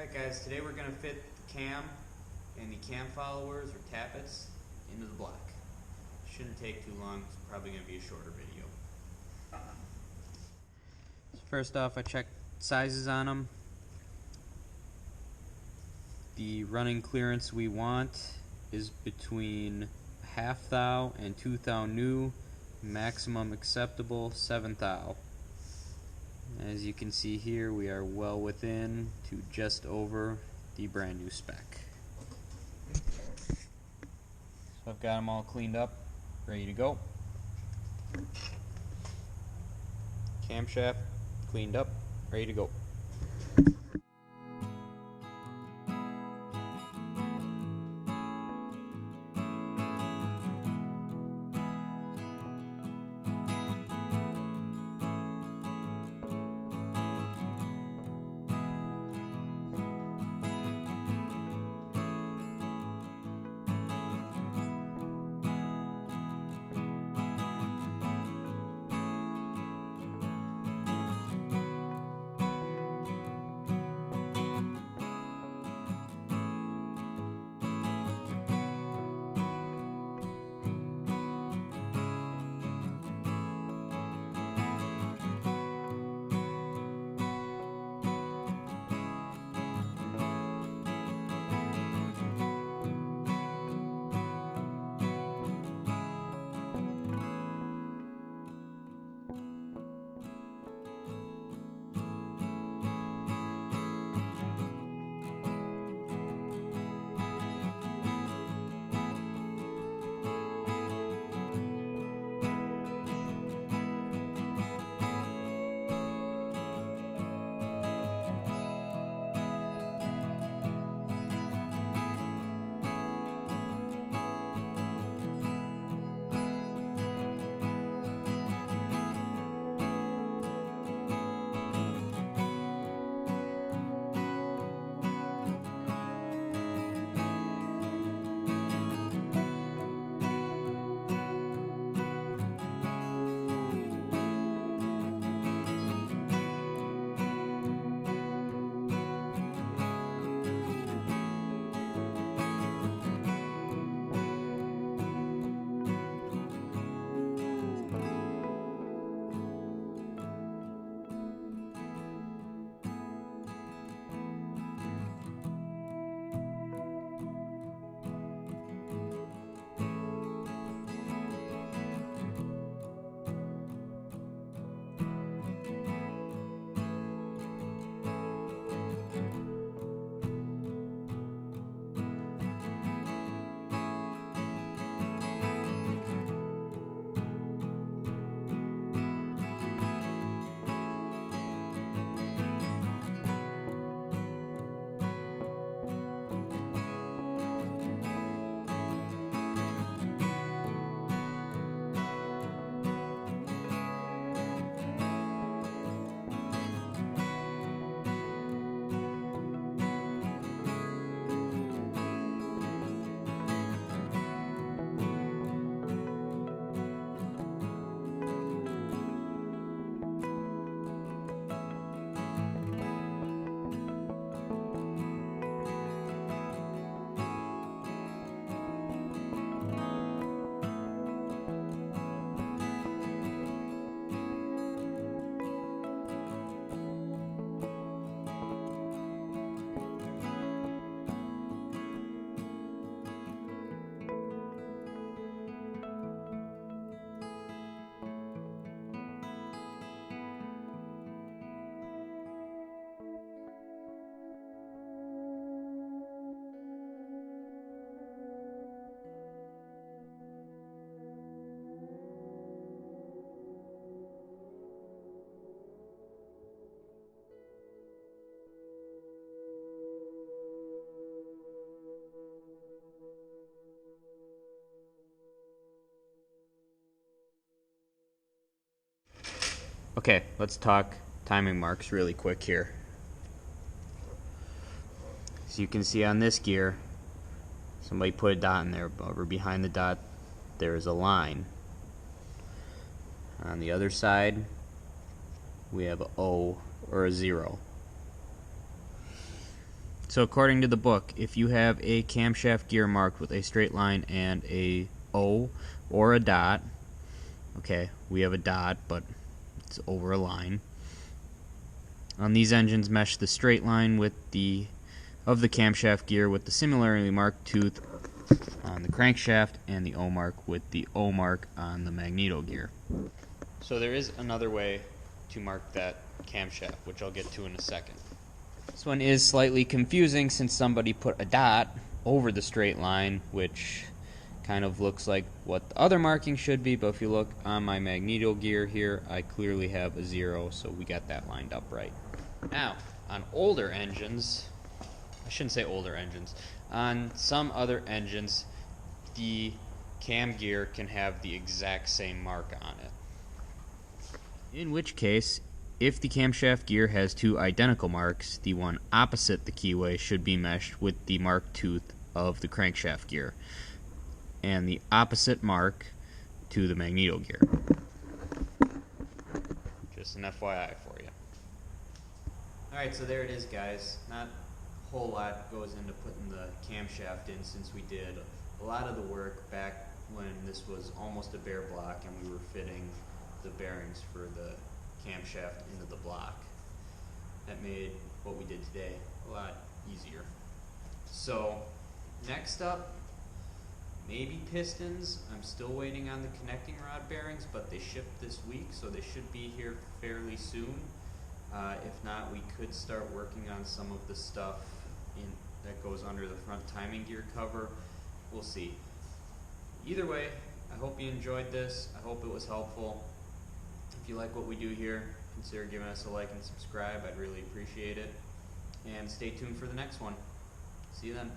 Alright guys, today we're going to fit the cam and the cam followers or tappets into the block. Shouldn't take too long, it's probably going to be a shorter video. So first off, I checked sizes on them. The running clearance we want is between 1/2 thou and 2 thou new, maximum acceptable 7 thou. As you can see here, we are well within to just over the brand new spec. So I've got them all cleaned up, ready to go. Camshaft cleaned up, ready to go. Okay, let's talk timing marks really quick here. As you can see on this gear, somebody put a dot in there. Over behind the dot, there is a line. On the other side, we have an O or a 0. So according to the book, if you have a camshaft gear marked with a straight line and a O or a dot, okay, we have a dot, but it's over a line. On these engines, mesh the straight line with the camshaft gear with the similarly marked tooth on the crankshaft and the O mark with the O mark on the magneto gear. So there is another way to mark that camshaft, which I'll get to in a second. This one is slightly confusing since somebody put a dot over the straight line, which kind of looks like what the other marking should be, but if you look on my magneto gear here, I clearly have a 0, so we got that lined up right. Now, on older engines, I shouldn't say older engines, on some other engines, the cam gear can have the exact same mark on it. In which case, if the camshaft gear has two identical marks, the one opposite the keyway should be meshed with the marked tooth of the crankshaft gear, and the opposite mark to the magneto gear. Just an FYI for you. Alright, so there it is, guys. Not a whole lot goes into putting the camshaft in, since we did a lot of the work back when this was almost a bare block and we were fitting the bearings for the camshaft into the block. That made what we did today a lot easier. So next up, maybe pistons. I'm still waiting on the connecting rod bearings, but they shipped this week, so they should be here fairly soon. If not, we could start working on some of the stuff that goes under the front timing gear cover. We'll see. Either way, I hope you enjoyed this. I hope it was helpful. If you like what we do here, consider giving us a like and subscribe. I'd really appreciate it. And stay tuned for the next one. See you then.